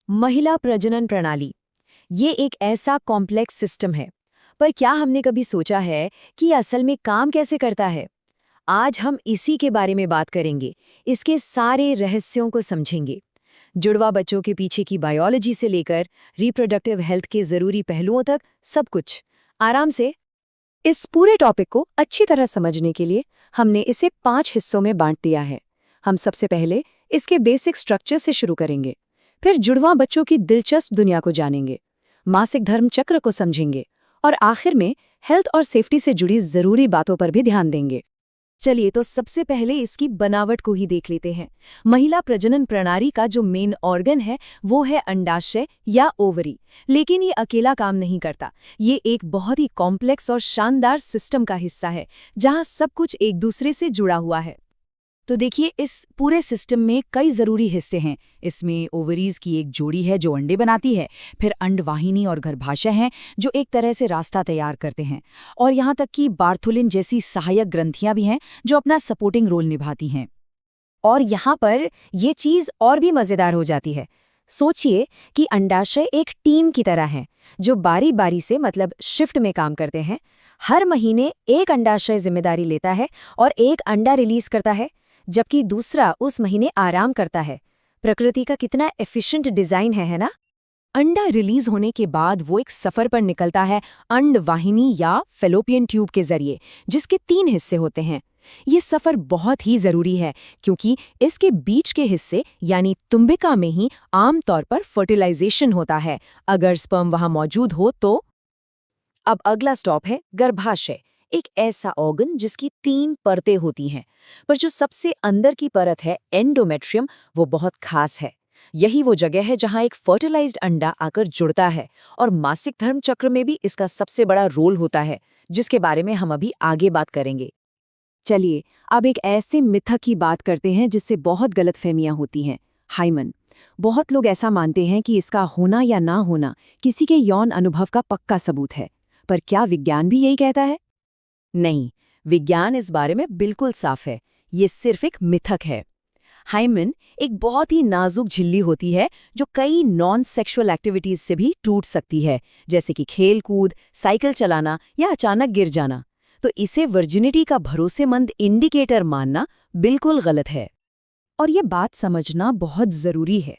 महिला प्रजनन प्रणाली ये एक ऐसा कॉम्प्लेक्स सिस्टम है, पर क्या हमने कभी सोचा है कि ये असल में काम कैसे करता है? आज हम इसी के बारे में बात करेंगे, इसके सारे रहस्यों को समझेंगे। जुड़वा बच्चों के पीछे की बायोलॉजी से लेकर रिप्रोडक्टिव हेल्थ के जरूरी पहलुओं तक सब कुछ आराम से। इस पूरे टॉपिक को अच्छी तरह समझने के लिए हमने इसे 5 हिस्सों में बांट दिया है। हम सबसे पहले इसके बेसिक स्ट्रक्चर से शुरू करेंगे, फिर जुड़वा बच्चों की दिलचस्प दुनिया को जानेंगे, मासिक धर्म चक्र को समझेंगे और आखिर में हेल्थ और सेफ्टी से जुड़ी जरूरी बातों पर भी ध्यान देंगे। चलिए तो सबसे पहले इसकी बनावट को ही देख लेते हैं। महिला प्रजनन प्रणाली का जो मेन ऑर्गन है वो है अंडाशय या ओवरी। लेकिन ये अकेला काम नहीं करता, ये एक बहुत ही कॉम्प्लेक्स और शानदार सिस्टम का हिस्सा है जहां सब कुछ एक दूसरे से जुड़ा हुआ है। तो देखिए, इस पूरे सिस्टम में कई ज़रूरी हिस्से हैं। इसमें ओवरीज की एक जोड़ी है जो अंडे बनाती है, फिर अंडवाहिनी और गर्भाशय हैं जो एक तरह से रास्ता तैयार करते हैं, और यहाँ तक कि बार्थुलिन जैसी सहायक ग्रंथियां भी हैं जो अपना सपोर्टिंग रोल निभाती हैं। और यहाँ पर ये चीज़ और भी मज़ेदार हो जाती है। सोचिए कि अंडाशय एक टीम की तरह है जो बारी बारी से मतलब शिफ्ट में काम करते हैं। हर महीने एक अंडाशय जिम्मेदारी लेता है और एक अंडा रिलीज करता है, जबकि दूसरा उस महीने आराम करता है। प्रकृति का कितना एफिशिएंट डिजाइन है ना? अंडा रिलीज होने के बाद वो एक सफर पर निकलता है अंडवाहिनी या फेलोपियन ट्यूब के जरिए, जिसके 3 हिस्से होते हैं। ये सफर बहुत ही जरूरी है क्योंकि इसके बीच के हिस्से यानी तुम्बिका में ही आमतौर पर फर्टिलाइजेशन होता है, अगर स्पर्म वहां मौजूद हो तो। अब अगला स्टॉप है गर्भाशय, एक ऐसा ऑर्गन जिसकी 3 परतें होती हैं, पर जो सबसे अंदर की परत है एंडोमेट्रियम, वो बहुत खास है। यही वो जगह है जहां एक फर्टिलाइज्ड अंडा आकर जुड़ता है, और मासिक धर्म चक्र में भी इसका सबसे बड़ा रोल होता है, जिसके बारे में हम अभी आगे बात करेंगे। चलिए अब एक ऐसे मिथक की बात करते हैं जिससे बहुत गलतफहमियां होती हैं, हाइमन। बहुत लोग ऐसा मानते हैं कि इसका होना या ना होना किसी के यौन अनुभव का पक्का सबूत है, पर क्या विज्ञान भी यही कहता है? नहीं, विज्ञान इस बारे में बिल्कुल साफ है, ये सिर्फ एक मिथक है। हाइमन एक बहुत ही नाजुक झिल्ली होती है जो कई नॉन सेक्सुअल एक्टिविटीज से भी टूट सकती है, जैसे कि खेल कूद, साइकिल चलाना या अचानक गिर जाना। तो इसे वर्जिनिटी का भरोसेमंद इंडिकेटर मानना बिल्कुल गलत है। और ये बात समझना बहुत जरूरी है।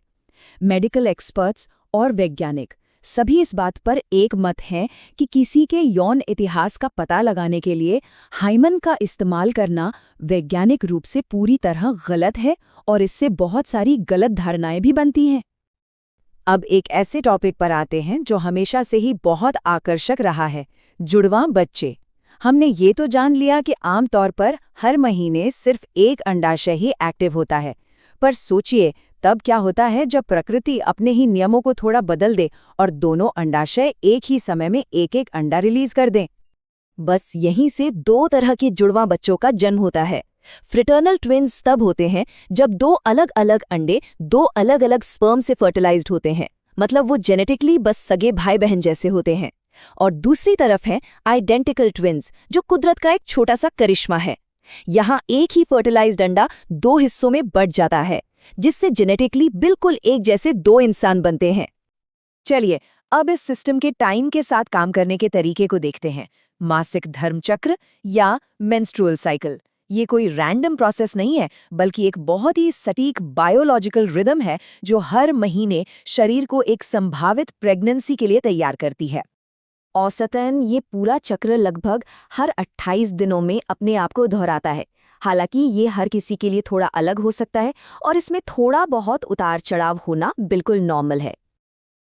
मेडिकल एक्सपर्ट्स और वैज्ञानिक सभी इस बात पर एक मत हैं कि किसी के यौन इतिहास का पता लगाने के लिए हाइमन का इस्तेमाल करना वैज्ञानिक रूप से पूरी तरह गलत है, और इससे बहुत सारी गलत धारणाएं भी बनती हैं। अब एक ऐसे टॉपिक पर आते हैं जो हमेशा से ही बहुत आकर्षक रहा है, जुड़वां बच्चे। हमने ये तो जान लिया कि आमतौर पर हर महीने सिर्फ एक अंडाशय ही एक्टिव होता है, पर सोचिए तब क्या होता है जब प्रकृति अपने ही नियमों को थोड़ा बदल दे और दोनों अंडाशय एक ही समय में एक एक अंडा रिलीज कर दें। बस यहीं से 2 तरह के जुड़वां बच्चों का जन्म होता है। फ्रेटर्नल ट्विन्स तब होते हैं जब 2 अलग अलग अंडे 2 अलग अलग स्पर्म से फर्टिलाइज्ड होते हैं, मतलब वो जेनेटिकली बस सगे भाई बहन जैसे होते हैं। और दूसरी तरफ है आइडेंटिकल ट्विन्स, जो कुदरत का एक छोटा सा करिश्मा है। यहाँ एक ही फर्टिलाइज्ड अंडा 2 हिस्सों में बंट जाता है, जिससे जेनेटिकली बिल्कुल एक जैसे 2 इंसान बनते हैं। चलिए अब इस सिस्टम के टाइम के साथ काम करने के तरीके को देखते हैं। मासिक धर्म चक्र या मेंस्ट्रुअल साइकिल, ये कोई रैंडम प्रोसेस नहीं है, बल्कि एक बहुत ही सटीक बायोलॉजिकल रिदम है जो हर महीने शरीर को एक संभावित प्रेगनेंसी के लिए तैयार करती है। औसतन ये पूरा चक्र लगभग हर 28 दिनों में अपने आप को दोहराता है। हालांकि ये हर किसी के लिए थोड़ा अलग हो सकता है, और इसमें थोड़ा बहुत उतार चढ़ाव होना बिल्कुल नॉर्मल है।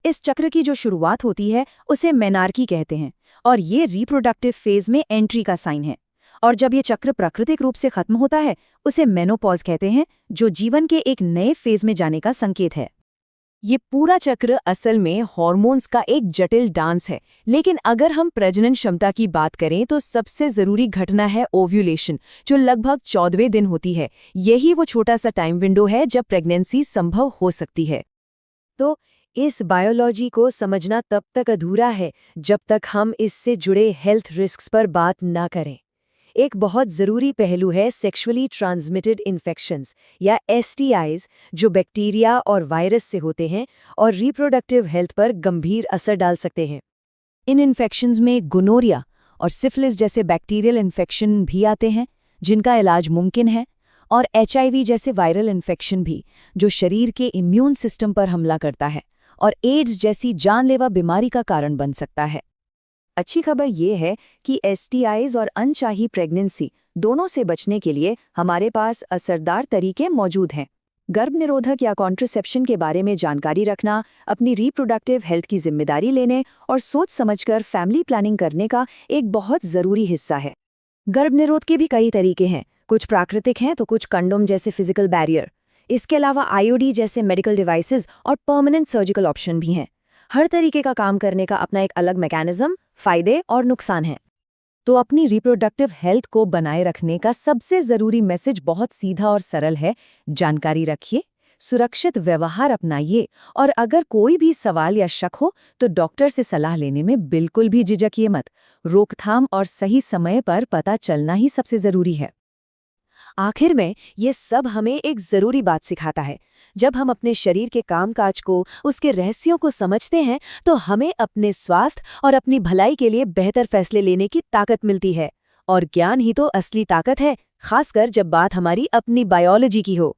इस चक्र की जो शुरुआत होती है उसे मेनार्की कहते हैं, और ये रिप्रोडक्टिव फेज में एंट्री का साइन है। और जब ये चक्र प्राकृतिक रूप से खत्म होता है उसे मेनोपॉज कहते हैं, जो जीवन के एक नए फेज में जाने का संकेत है। ये पूरा चक्र असल में हॉर्मोन्स का एक जटिल डांस है, लेकिन अगर हम प्रजनन क्षमता की बात करें तो सबसे जरूरी घटना है ओव्यूलेशन, जो लगभग 14वें दिन होती है। यही वो छोटा सा टाइम विंडो है जब प्रेगनेंसी संभव हो सकती है। तो इस बायोलॉजी को समझना तब तक अधूरा है जब तक हम इससे जुड़े हेल्थ रिस्क्स पर बात ना करें। एक बहुत ज़रूरी पहलू है सेक्सुअली ट्रांसमिटेड इन्फेक्शंस या STIs, जो बैक्टीरिया और वायरस से होते हैं और रिप्रोडक्टिव हेल्थ पर गंभीर असर डाल सकते हैं। इन इन्फेक्शंस में गोनोरिया और सिफिलिस जैसे बैक्टीरियल इन्फेक्शन भी आते हैं, जिनका इलाज मुमकिन है, और HIV जैसे वायरल इन्फेक्शन भी, जो शरीर के इम्यून सिस्टम पर हमला करता है और एड्स जैसी जानलेवा बीमारी का कारण बन सकता है। अच्छी खबर ये है कि STIs और अनचाही प्रेगनेंसी दोनों से बचने के लिए हमारे पास असरदार तरीके मौजूद हैं। गर्भनिरोधक या कॉन्ट्रासेप्शन के बारे में जानकारी रखना, अपनी रिप्रोडक्टिव हेल्थ की जिम्मेदारी लेने और सोच समझकर फैमिली प्लानिंग करने का एक बहुत ज़रूरी हिस्सा है। गर्भनिरोध के भी कई तरीके हैं, कुछ प्राकृतिक हैं तो कुछ कंडोम जैसे फिजिकल बैरियर। इसके अलावा IUD जैसे मेडिकल डिवाइसेस और परमानेंट सर्जिकल ऑप्शन भी हैं। हर तरीके का काम करने का अपना एक अलग मैकेनिज्म, फायदे और नुकसान हैं। तो अपनी रिप्रोडक्टिव हेल्थ को बनाए रखने का सबसे ज़रूरी मैसेज बहुत सीधा और सरल है। जानकारी रखिए, सुरक्षित व्यवहार अपनाइए और अगर कोई भी सवाल या शक हो तो डॉक्टर से सलाह लेने में बिल्कुल भी झिझकिए मत। रोकथाम और सही समय पर पता चलना ही सबसे ज़रूरी है। आखिर में ये सब हमें एक ज़रूरी बात सिखाता है। जब हम अपने शरीर के कामकाज को, उसके रहस्यों को समझते हैं तो हमें अपने स्वास्थ्य और अपनी भलाई के लिए बेहतर फैसले लेने की ताकत मिलती है। और ज्ञान ही तो असली ताकत है, खासकर जब बात हमारी अपनी बायोलॉजी की हो।